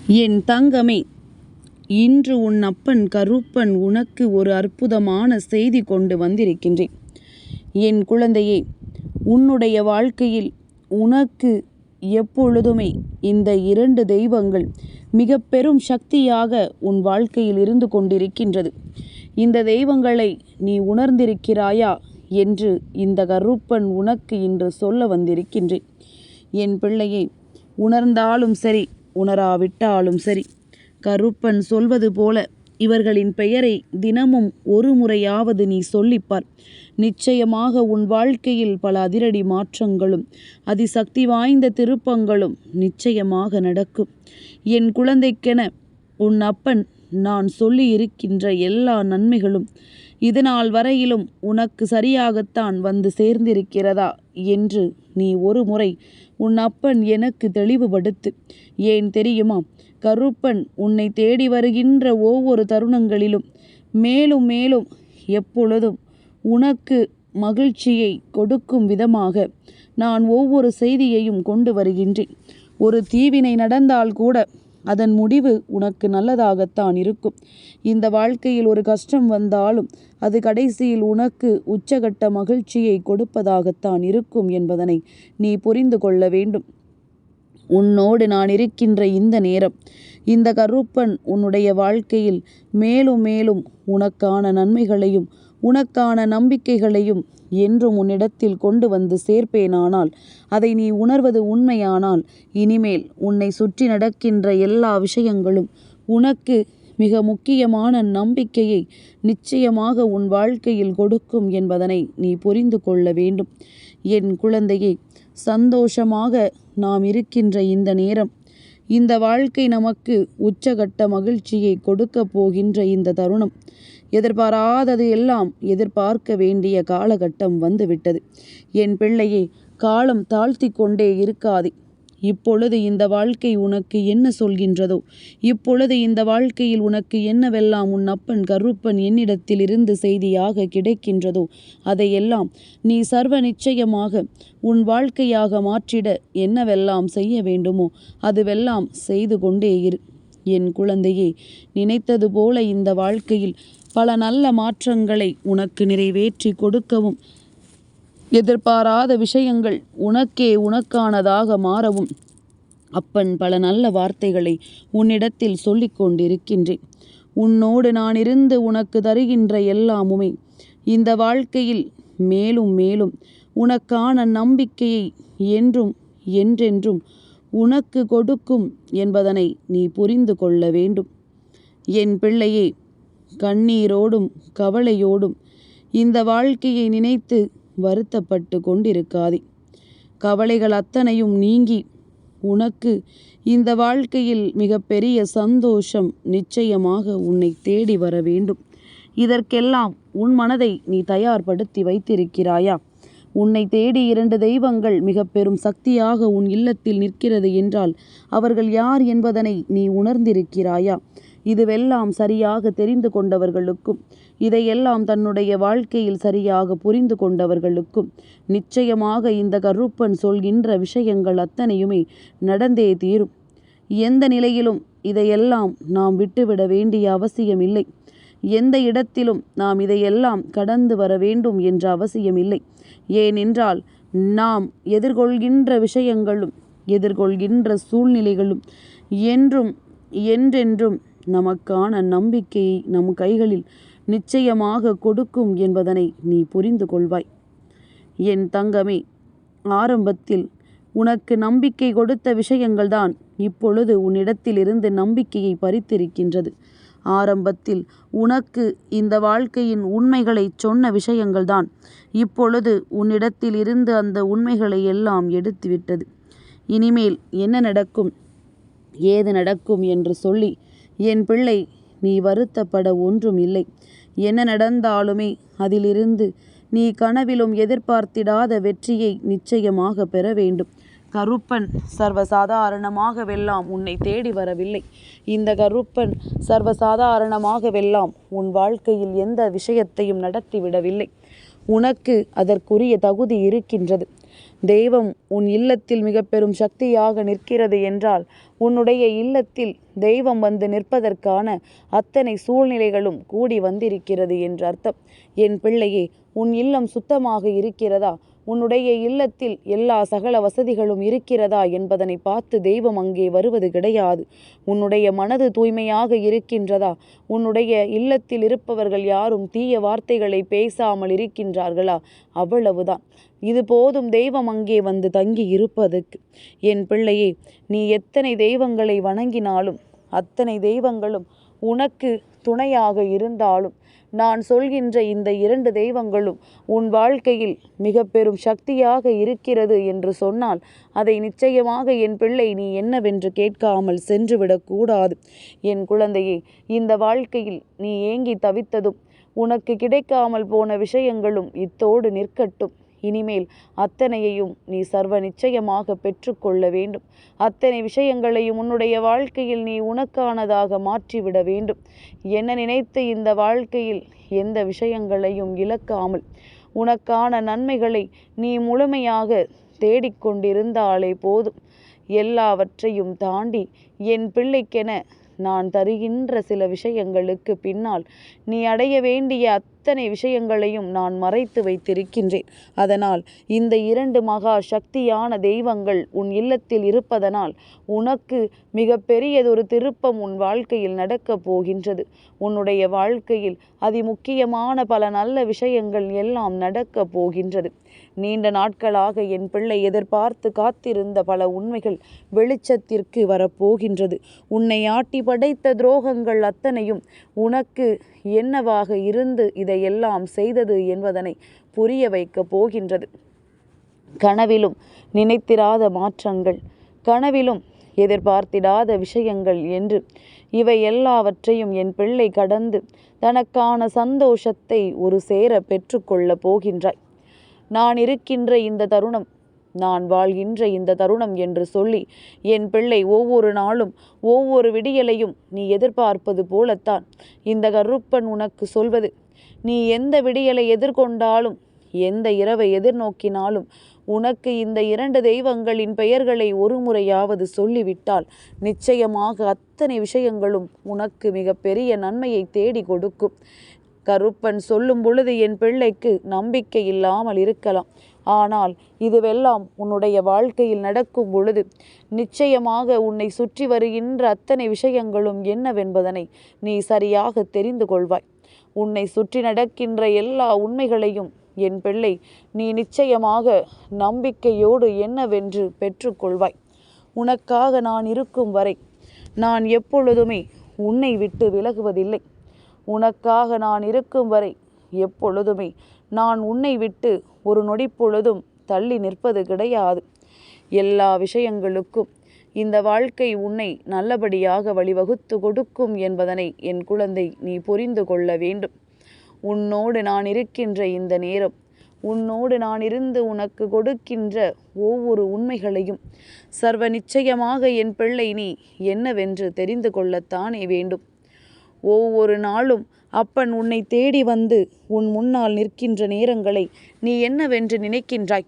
என் தங்கமே, இன்று உன் அப்பன் கருப்பன் உனக்கு ஒரு அற்புதமான செய்தி கொண்டு வந்திருக்கின்றேன். என் குழந்தையே, உன்னுடைய வாழ்க்கையில் உனக்கு எப்பொழுதுமே இந்த 2 தெய்வங்கள் மிக பெரும் சக்தியாக உன் வாழ்க்கையில் இருந்து கொண்டிருக்கின்றது. இந்த தெய்வங்களை நீ உணர்ந்திருக்கிறாயா என்று இந்த கருப்பன் உனக்கு இன்று சொல்ல வந்திருக்கின்றேன். என் பிள்ளையே, உணர்ந்தாலும் சரி உணராவிட்டாலும் சரி, கருப்பன் சொல்வது போல இவர்களின் பெயரை தினமும் ஒரு முறையாவது நீ சொல்லிப்பார். நிச்சயமாக உன் வாழ்க்கையில் பல அதிரடி மாற்றங்களும் அதிசக்தி வாய்ந்த திருப்பங்களும் நிச்சயமாக நடக்கும். என் குழந்தைக்கென உன் அப்பன் நான் சொல்லி இருக்கின்ற எல்லா நன்மைகளும் இதுநாள் வரையிலும் உனக்கு சரியாகத்தான் வந்து சேர்ந்திருக்கிறதா என்று நீ ஒரு முறை உன் அப்பன் எனக்கு தெளிவுபடுத்து. ஏன் தெரியுமா? கருப்பன் உன்னை தேடி வருகின்ற ஒவ்வொரு தருணங்களிலும் மேலும் மேலும் எப்பொழுதும் உனக்கு மகிழ்ச்சியை கொடுக்கும் விதமாக நான் ஒவ்வொரு செய்தியையும் கொண்டு வருகின்றேன். ஒரு தீவினை நடந்தால் கூட அதன் முடிவு உனக்கு நல்லதாகத்தான் இருக்கும். இந்த வாழ்க்கையில் ஒரு கஷ்டம் வந்தாலும் அது கடைசியில் உனக்கு உச்சகட்ட மகிழ்ச்சியை கொடுப்பதாகத்தான் இருக்கும் என்பதனை நீ புரிந்து கொள்ள வேண்டும். உன்னோடு நான் இருக்கின்ற இந்த நேரம், இந்த கருப்பன் உன்னுடைய வாழ்க்கையில் மேலும் மேலும் உனக்கான நன்மைகளையும் உனக்கான நம்பிக்கைகளையும் என்றும் உன்னிடத்தில் கொண்டு வந்து சேர்ப்பேனானால், அதை நீ உணர்வது உண்மையானால், இனிமேல் உன்னை சுற்றி நடக்கின்ற எல்லா விஷயங்களும் உனக்கு மிக முக்கியமான நம்பிக்கையை நிச்சயமாக உன் வாழ்க்கையில் கொடுக்கும் என்பதனை நீ புரிந்து கொள்ள வேண்டும். என் குழந்தையே, சந்தோஷமாக நாம் இருக்கின்ற இந்த நேரம், இந்த வாழ்க்கை நமக்கு உச்சகட்ட மகிழ்ச்சியை கொடுக்க போகின்ற இந்த தருணம், எதிர்பாராதது எல்லாம் எதிர்பார்க்க வேண்டிய காலகட்டம் வந்துவிட்டது. என் பிள்ளையே, காலம் தாழ்த்தி கொண்டே இருக்காதே. இப்பொழுது இந்த வாழ்க்கை உனக்கு என்ன சொல்கின்றதோ, இப்பொழுது இந்த வாழ்க்கையில் உனக்கு என்னவெல்லாம் உன் அப்பன் கருப்பன் என்னிடத்தில் இருந்து செய்தியாக கிடைக்கின்றதோ, அதையெல்லாம் நீ சர்வ நிச்சயமாக உன் வாழ்க்கையாக மாற்றிட என்னவெல்லாம் செய்ய வேண்டுமோ அதுவெல்லாம் செய்து கொண்டே இரு. என் குழந்தையே, நினைத்தது போல இந்த வாழ்க்கையில் பல நல்ல மாற்றங்களை உனக்கு நிறைவேற்றி கொடுக்கவும், எதிர்பாராத விஷயங்கள் உனக்கே உனக்கானதாக மாறவும் அப்பன் பல நல்ல வார்த்தைகளை உன்னிடத்தில் சொல்லிக் கொண்டிருக்கின்றேன். உன்னோடு நான் இருந்து உனக்கு தருகின்ற எல்லாமுமே இந்த வாழ்க்கையில் மேலும் மேலும் உனக்கான நம்பிக்கையை என்றும் என்றென்றும் உனக்கு கொடுக்கும் என்பதனை நீ புரிந்து கொள்ள வேண்டும். என் பிள்ளையே, கண்ணீரோடும் கவலையோடும் இந்த வாழ்க்கையை நினைத்து வருத்தப்பட்டு கொண்டிருக்காதே. கவலைகள் அத்தனையும் நீங்கி உனக்கு இந்த வாழ்க்கையில் மிகப்பெரிய சந்தோஷம் நிச்சயமாக உன்னை தேடி வர வேண்டும். இதற்கெல்லாம் உன் மனதை நீ தயார்படுத்தி வைத்திருக்கிறாயா? உன்னை தேடி 2 தெய்வங்கள் மிக பெரும் சக்தியாக உன் இல்லத்தில் நிற்கிறது என்றால் அவர்கள் யார் என்பதனை நீ உணர்ந்திருக்கிறாயா? இதுவெல்லாம் சரியாக தெரிந்து கொண்டவர்களுக்கும் இதையெல்லாம் தன்னுடைய வாழ்க்கையில் சரியாக புரிந்து கொண்டவர்களுக்கும் நிச்சயமாக இந்த கருப்பன் சொல்கின்ற விஷயங்கள் அத்தனையுமே நடந்தே தீரும். எந்த நிலையிலும் இதையெல்லாம் நாம் விட்டுவிட வேண்டிய அவசியமில்லை. எந்த இடத்திலும் நாம் இதையெல்லாம் கடந்து வர வேண்டும் என்ற அவசியமில்லை. ஏனென்றால் நாம் எதிர்கொள்கின்ற விஷயங்களும் எதிர்கொள்கின்ற சூழ்நிலைகளும் என்றும் என்றென்றும் நமக்கான நம்பிக்கையை நம் கைகளில் நிச்சயமாக கொடுக்கும் என்பதனை நீ புரிந்து கொள்வாய். என் தங்கமே, ஆரம்பத்தில் உனக்கு நம்பிக்கை கொடுத்த விஷயங்கள்தான் இப்பொழுது உன்னிடத்திலிருந்து நம்பிக்கையை பறித்திருக்கின்றது. ஆரம்பத்தில் உனக்கு இந்த வாழ்க்கையின் உண்மைகளை சொன்ன விஷயங்கள்தான் இப்பொழுது உன்னிடத்தில் இருந்து அந்த உண்மைகளை எல்லாம் எடுத்துவிட்டது. இனிமேல் என்ன நடக்கும், ஏது நடக்கும் என்று சொல்லி என் பிள்ளை நீ வருத்தப்பட ஒன்றும் இல்லை. என்ன நடந்தாலுமே அதிலிருந்து நீ கனவிலும் எதிர்பார்த்திடாத வெற்றியை நிச்சயமாக பெற வேண்டும். கருப்பன் சர்வசாதாரணமாகவெல்லாம் உன்னை தேடி வரவில்லை. இந்த கருப்பன் சர்வசாதாரணமாகவெல்லாம் உன் வாழ்க்கையில் எந்த விஷயத்தையும் நடத்திவிடவில்லை. உனக்கு அதற்குரிய தகுதி இருக்கின்றது. தெய்வம் உன் இல்லத்தில் மிக பெரும் சக்தியாக நிற்கிறது என்றால் உன்னுடைய இல்லத்தில் தெய்வம் வந்து நிற்பதற்கான அத்தனை சூழ்நிலைகளும் கூடி வந்திருக்கிறது என்று அர்த்தம். என் பிள்ளையே, உன் இல்லம் சுத்தமாக இருக்கிறதா? உன்னுடைய இல்லத்தில் எல்லா சகல வசதிகளும் இருக்கிறதா என்பதனை பார்த்து தெய்வம் அங்கே வருவது கிடையாது. உன்னுடைய மனது தூய்மையாக இருக்கின்றதா? உன்னுடைய இல்லத்தில் இருப்பவர்கள் யாரும் தீய வார்த்தைகளை பேசாமல் இருக்கின்றார்களா? அவ்வளவுதான். இது போதும் தெய்வம் அங்கே வந்து தங்கி இருப்பதற்கு. என் பிள்ளையே, நீ எத்தனை தெய்வங்களை வணங்கினாலும் அத்தனை தெய்வங்களும் உனக்கு துணையாக இருந்தாலும் நான் சொல்கின்ற இந்த 2 தெய்வங்களும் உன் வாழ்க்கையில் மிக பெரும் சக்தியாக இருக்கிறது என்று சொன்னால் அதை நிச்சயமாக என் பிள்ளை நீ என்னவென்று கேட்காமல் சென்றுவிடக்கூடாது. என் குழந்தையே, இந்த வாழ்க்கையில் நீ ஏங்கி தவித்ததும் உனக்கு கிடைக்காமல் போன விஷயங்களும் இத்தோடு நிற்கட்டும். இனிமேல் அத்தனையையும் நீ சர்வ நிச்சயமாக பெற்றுக்கொள்ள வேண்டும். அத்தனை விஷயங்களையும் உன்னுடைய வாழ்க்கையில் நீ உனக்கானதாக மாற்றிவிட வேண்டும். என்ன நினைத்து இந்த வாழ்க்கையில் எந்த விஷயங்களையும் இழக்காமல் உனக்கான நன்மைகளை நீ முழுமையாக தேடிக்கொண்டிருந்தாலே போதும். எல்லாவற்றையும் தாண்டி என் பிள்ளைக்கென நான் தருகின்ற சில விஷயங்களுக்கு பின்னால் நீ அடைய வேண்டிய அத்தனை விஷயங்களையும் நான் மறைத்து வைத்திருக்கின்றேன். அதனால் இந்த 2 மகா சக்தியான தெய்வங்கள் உன் இல்லத்தில் இருப்பதனால் உனக்கு மிக பெரியதொரு திருப்பம் உன் வாழ்க்கையில் நடக்கப் போகின்றது. உன்னுடைய வாழ்க்கையில் அதிமுக்கியமான பல நல்ல விஷயங்கள் எல்லாம் நடக்கப் போகின்றது. நீண்ட நாட்களாக என் பிள்ளை எதிர்பார்த்து காத்திருந்த பல உண்மைகள் வெளிச்சத்திற்கு வரப்போகின்றது. உன்னை ஆட்டி படைத்த துரோகங்கள் அத்தனையும் உனக்கு என்னவாக இருந்து இதையெல்லாம் செய்தது என்பதனை புரிய வைக்கப் போகின்றது. கனவிலும் நினைத்திராத மாற்றங்கள், கனவிலும் எதிர்பார்த்திடாத விஷயங்கள் என்று இவை எல்லாவற்றையும் என் பிள்ளை கடந்து தனக்கான சந்தோஷத்தை ஒரு சேர பெற்றுக்கொள்ள போகின்றாய். நான் இருக்கின்ற இந்த தருணம், நான் வாழ்கின்ற இந்த தருணம் என்று சொல்லி என் பிள்ளை ஒவ்வொரு நாளும் ஒவ்வொரு விடியலையும் நீ எதிர்பார்ப்பது போலத்தான் இந்த கருப்பன் உனக்கு சொல்வது. நீ எந்த விடியலை எதிர்கொண்டாலும், எந்த இரவை எதிர்நோக்கினாலும் உனக்கு இந்த 2 தெய்வங்களின் பெயர்களை ஒரு முறையாவது சொல்லிவிட்டால் நிச்சயமாக அத்தனை விஷயங்களும் உனக்கு மிக பெரிய நன்மையை தேடி கொடுக்கும். கருப்பன் சொல்லும் பொழுது என் பிள்ளைக்கு நம்பிக்கை இல்லாமல் இருக்கலாம். ஆனால் இதுவெல்லாம் உன்னுடைய வாழ்க்கையில் நடக்கும் பொழுது நிச்சயமாக உன்னை சுற்றி வருகின்ற அத்தனை விஷயங்களும் என்னவென்பதனை நீ சரியாக தெரிந்து கொள்வாய். உன்னை சுற்றி நடக்கின்ற எல்லா உண்மைகளையும் என் பிள்ளை நீ நிச்சயமாக நம்பிக்கையோடு என்னவென்று பெற்றுக்கொள்வாய். உனக்காக நான் இருக்கும் வரை நான் எப்பொழுதுமே உன்னை விட்டு விலகுவதில்லை. உனக்காக நான் இருக்கும் வரை எப்பொழுதுமே நான் உன்னை விட்டு ஒரு நொடி பொழுதும் தள்ளி நிற்பது கிடையாது. எல்லா விஷயங்களுக்கும் இந்த வாழ்க்கை உன்னை நல்லபடியாக வழிவகுத்து கொடுக்கும் என்பதனை என் குழந்தை நீ புரிந்து கொள்ள வேண்டும். உன்னோடு நான் இருக்கின்ற இந்த நேரம், உன்னோடு நான் இருந்து உனக்கு கொடுக்கின்ற ஒவ்வொரு உண்மைகளையும் சர்வ நிச்சயமாக என் பிள்ளை நீ என்னவென்று தெரிந்து கொள்ளத்தானே வேண்டும். ஒவ்வொரு நாளும் அப்பன் உன்னை தேடி வந்து உன் முன்னால் நிற்கின்ற நேரங்களை நீ என்னவென்று நினைக்கின்றாய்?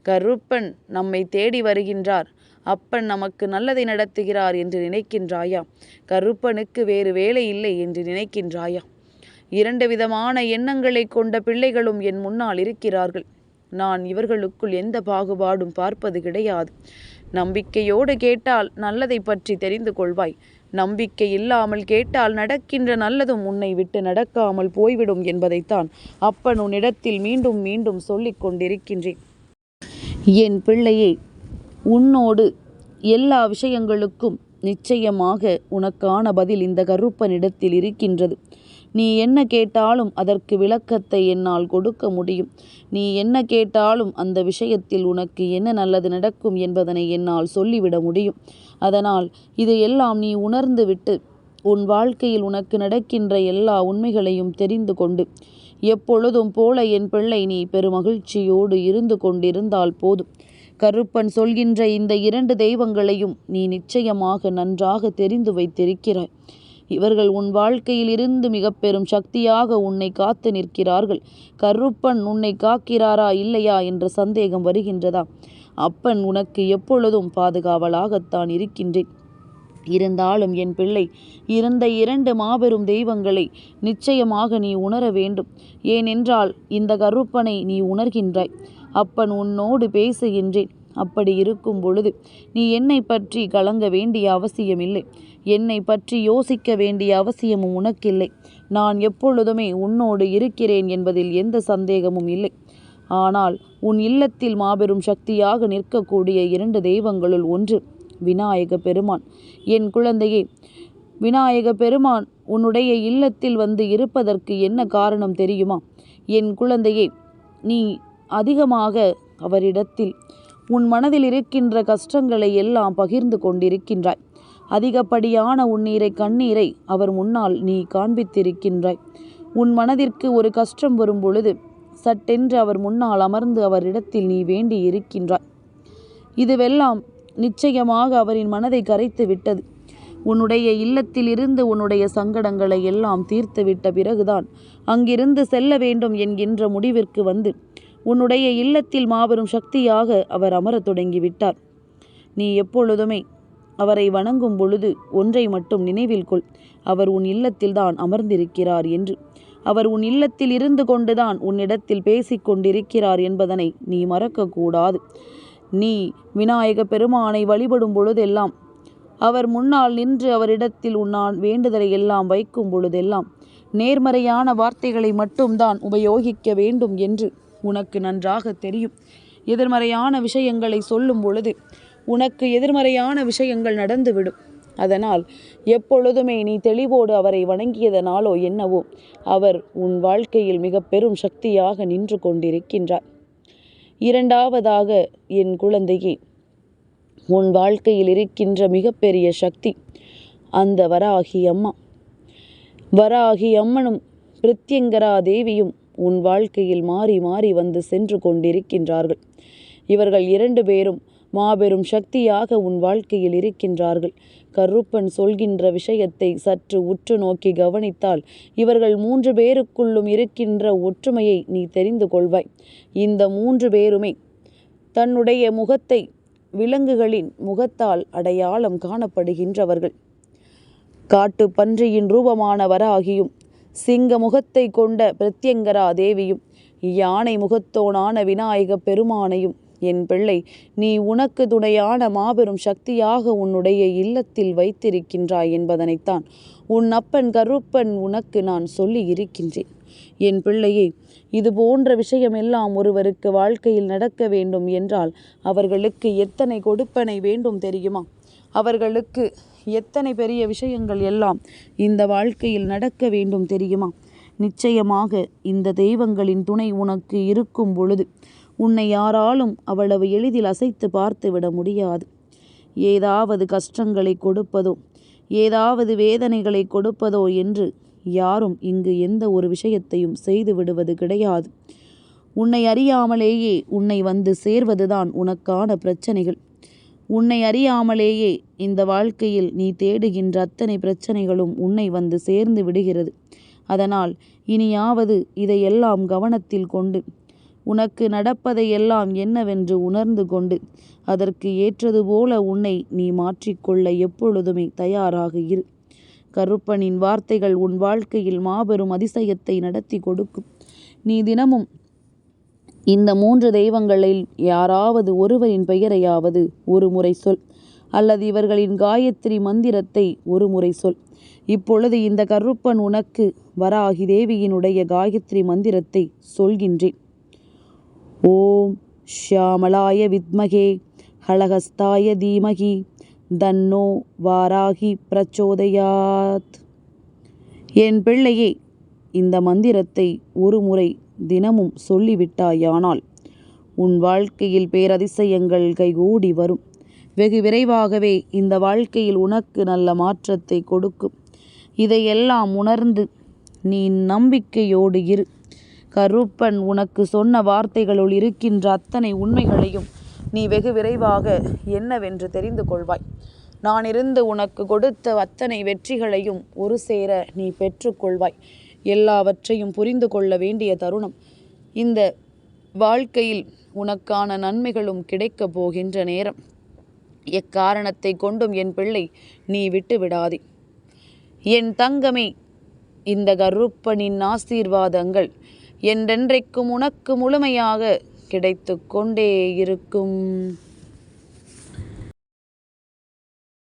கருப்பன் நம்மை தேடி வருகின்றார், அப்பன் நமக்கு நல்லதை நடத்துகிறார் என்று நினைக்கின்றாயா? கருப்பனுக்கு வேறு வேலை இல்லை என்று நினைக்கின்றாயா? 2 விதமான எண்ணங்களை கொண்ட பிள்ளைகளும் என் முன்னால் இருக்கிறார்கள். நான் இவர்களுக்குள் எந்த பாகுபாடும் பார்ப்பது கிடையாது. நம்பிக்கையோடு கேட்டால் நல்லதை பற்றி தெரிந்து கொள்வாய். நம்பிக்கை இல்லாமல் கேட்டால் நடக்கின்ற நல்லதும் உன்னை விட்டு நடக்காமல் போய்விடும் என்பதைத்தான் அப்பன் உன்னிடத்தில் மீண்டும் மீண்டும் சொல்லிக் கொண்டிருக்கின்றேன். என் பிள்ளையே, உன்னோடு எல்லா விஷயங்களுக்கும் நிச்சயமாக உனக்கான பதில் இந்த கருப்பனிடத்தில் இருக்கின்றது. நீ என்ன கேட்டாலும் அதற்கு விளக்கத்தை என்னால் கொடுக்க முடியும். நீ என்ன கேட்டாலும் அந்த விஷயத்தில் உனக்கு என்ன நல்லது நடக்கும் என்பதனை என்னால் சொல்லிவிட முடியும். அதனால் இதையெல்லாம் நீ உணர்ந்து விட்டு உன் வாழ்க்கையில் உனக்கு நடக்கின்ற எல்லா உண்மைகளையும் தெரிந்து கொண்டு எப்பொழுதும் போல என் பிள்ளை நீ பெருமகிழ்ச்சியோடு இருந்து கொண்டிருந்தால் போதும். கருப்பன் சொல்கின்ற இந்த 2 தெய்வங்களையும் நீ நிச்சயமாக நன்றாக தெரிந்து வைத்திருக்கிறாய். இவர்கள் உன் வாழ்க்கையில் இருந்து மிக பெரும் சக்தியாக உன்னை காத்து நிற்கிறார்கள். கருப்பன் உன்னை காக்கிறாரா இல்லையா என்ற சந்தேகம் வருகின்றதா? அப்பன் உனக்கு எப்பொழுதும் பாதுகாவலாகத்தான் இருக்கின்றேன். இருந்தாலும் என் பிள்ளை, இருந்த 2 மாபெரும் தெய்வங்களை நிச்சயமாக நீ உணர வேண்டும். ஏனென்றால் இந்த கருப்பனை நீ உணர்கின்றாய். அப்பன் உன்னோடு பேசுகின்றேன். அப்படி இருக்கும் பொழுது நீ என்னை பற்றி கலங்க வேண்டிய அவசியமில்லை. என்னை பற்றி யோசிக்க வேண்டிய அவசியமும் உனக்கில்லை. நான் எப்பொழுதுமே உன்னோடு இருக்கிறேன் என்பதில் எந்த சந்தேகமும் இல்லை. ஆனால் உன் இல்லத்தில் மாபெரும் சக்தியாக நிற்கக்கூடிய 2 தெய்வங்களுள் ஒன்று விநாயக பெருமான். என் குழந்தையே, விநாயக பெருமான் உன்னுடைய இல்லத்தில் வந்து இருப்பதற்கு என்ன காரணம் தெரியுமா? என் குழந்தையே, நீ அதிகமாக அவரிடத்தில் உன் மனதில் இருக்கின்ற கஷ்டங்களை எல்லாம் பகிர்ந்து கொண்டிருக்கின்றாய். அதிகப்படியான உன்னீரை கண்ணீரை அவர் முன்னால் நீ காண்பித்திருக்கின்றாய். உன் மனதிற்கு ஒரு கஷ்டம் வரும் பொழுது சட்டென்று அவர் முன்னால் அமர்ந்து அவரிடத்தில் நீ வேண்டி இருக்கின்றாய். இதுவெல்லாம் நிச்சயமாக அவரின் மனதை கரைத்து விட்டது. உன்னுடைய இல்லத்தில் இருந்து உன்னுடைய சங்கடங்களை எல்லாம் தீர்த்து விட்ட பிறகுதான் அங்கிருந்து செல்ல வேண்டும் என்கின்ற முடிவிற்கு வந்து உன்னுடைய இல்லத்தில் மாபெரும் சக்தியாக அவர் அமரத் தொடங்கிவிட்டார். நீ எப்பொழுதுமே அவரை வணங்கும் பொழுது ஒன்றை மட்டும் நினைவில் கொள். அவர் உன் இல்லத்தில்தான் அமர்ந்திருக்கிறார் என்று. அவர் உன் இல்லத்தில் இருந்து கொண்டுதான் உன்னிடத்தில் பேசிக் கொண்டிருக்கிறார் என்பதனை நீ மறக்கக்கூடாது. நீ விநாயக பெருமானை வழிபடும் பொழுதெல்லாம், அவர் முன்னால் நின்று அவரிடத்தில் உன்னான் வேண்டுதலை எல்லாம் வைக்கும் பொழுதெல்லாம் நேர்மறையான வார்த்தைகளை மட்டும்தான் உபயோகிக்க வேண்டும் என்று உனக்கு நன்றாக தெரியும். எதிர்மறையான விஷயங்களை சொல்லும் பொழுது உனக்கு எதிர்மறையான விஷயங்கள் நடந்துவிடும். அதனால் எப்பொழுதுமே நீ தெளிவோடு அவரை வணங்கியதனாலோ என்னவோ அவர் உன் வாழ்க்கையில் மிக பெரும் சக்தியாக நின்று கொண்டிருக்கின்றார். 2வதாக என் குழந்தையே, உன் வாழ்க்கையில் இருக்கின்ற மிகப்பெரிய சக்தி அந்த வராகி அம்மா. வராகி அம்மனும் பிரித்யங்கரா தேவியும் உன் வாழ்க்கையில் மாறி மாறி வந்து சென்று கொண்டிருக்கின்றார்கள். இவர்கள் 2 பேரும் மாபெரும் சக்தியாக உன் வாழ்க்கையில் இருக்கின்றார்கள். கருப்பன் சொல்கின்ற விஷயத்தை சற்று உற்று நோக்கி கவனித்தால் இவர்கள் 3 பேருக்குள்ளும் இருக்கின்ற ஒற்றுமையை நீ தெரிந்து கொள்வாய். இந்த 3 பேருமே தன்னுடைய முகத்தை விலங்குகளின் முகத்தால் அடையாளம் காணப்படுகின்றவர்கள். காட்டு பன்றியின் ரூபமான வராகியும், சிங்க முகத்தை கொண்ட பிரத்யங்கரா தேவியும், யானை முகத்தோனான விநாயக பெருமானையும் என் பிள்ளை நீ உனக்கு துணையான மாபெரும் சக்தியாக உன்னுடைய இல்லத்தில் வைத்திருக்கின்றாய் என்பதனைத்தான் உன் அப்பன் கருப்பன் உனக்கு நான் சொல்லி இருக்கின்றேன். என் பிள்ளையே, இது போன்ற விஷயமெல்லாம் ஒருவருக்கு வாழ்க்கையில் நடக்க வேண்டும் என்றால் அவர்களுக்கு எத்தனை கொடுப்பனை வேண்டும் தெரியுமா? அவர்களுக்கு எத்தனை பெரிய விஷயங்கள் எல்லாம் இந்த வாழ்க்கையில் நடக்க வேண்டும் தெரியுமா? நிச்சயமாக இந்த தெய்வங்களின் துணை உனக்கு இருக்கும் பொழுது உன்னை யாராலும் அவ்வளவு எளிதில் அசைத்து பார்த்து விட முடியாது. ஏதாவது கஷ்டங்களை கொடுப்பதோ, ஏதாவது வேதனைகளை கொடுப்பதோ என்று யாரும் இங்கு எந்த ஒரு விஷயத்தையும் செய்து விடுவது கிடையாது. உன்னை அறியாமலேயே உன்னை வந்து சேர்வதுதான் உனக்கான பிரச்சனைகள். உன்னை அறியாமலேயே இந்த வாழ்க்கையில் நீ தேடுகின்ற அத்தனை பிரச்சனைகளும் உன்னை வந்து சேர்ந்து விடுகிறது. அதனால் இனியாவது இதையெல்லாம் கவனத்தில் கொண்டு உனக்கு நடப்பதையெல்லாம் என்னவென்று உணர்ந்து கொண்டு அதற்கு ஏற்றது போல உன்னை நீ மாற்றிக்கொள்ள எப்பொழுதுமே தயாராக இரு. கருப்பனின் வார்த்தைகள் உன் வாழ்க்கையில் மாபெரும் அதிசயத்தை நடத்தி கொடுக்கும். நீ தினமும் இந்த 3 தெய்வங்களில் யாராவது ஒருவரின் பெயரையாவது ஒரு முறை சொல், அல்லது இவர்களின் காயத்ரி மந்திரத்தை ஒரு முறை சொல். இப்பொழுது இந்த கருப்பன் உனக்கு வராகி தேவியினுடைய காயத்ரி மந்திரத்தை சொல்கின்றேன். ஓம் ஷியாமளாய வித்மகே ஹலஹஸ்தாய தீமகி தன்னோ வாராகி பிரச்சோதயாத். என் பிள்ளையே, இந்த மந்திரத்தை ஒரு முறை தினமும் சொல்லிவிட்டாயானால் உன் வாழ்க்கையில் பேரதிசயங்கள் கைகூடி வரும். வெகு விரைவாகவே இந்த வாழ்க்கையில் உனக்கு நல்ல மாற்றத்தை கொடுக்கும். இதையெல்லாம் உணர்ந்து நீ நம்பிக்கையோடு இரு. கருப்பன் உனக்கு சொன்ன வார்த்தைகளுள் இருக்கின்ற அத்தனை உண்மைகளையும் நீ வெகு விரைவாக என்னவென்று தெரிந்து கொள்வாய். நான் இருந்து உனக்கு கொடுத்த அத்தனை வெற்றிகளையும் ஒரு சேர நீ பெற்றுக்கொள்வாய். எல்லாவற்றையும் புரிந்து கொள்ள வேண்டிய தருணம் இந்த வாழ்க்கையில் உனக்கான நன்மைகளும் கிடைக்கப் போகின்ற நேரம். எக்காரணத்தை கொண்டும் என் பிள்ளை நீ விட்டு விடாதே. என் தங்கமே, இந்த கருப்பனின் ஆசீர்வாதங்கள் என்றென்றைக்கும் உனக்கு முழுமையாக கிடைத்து கொண்டே இருக்கும்.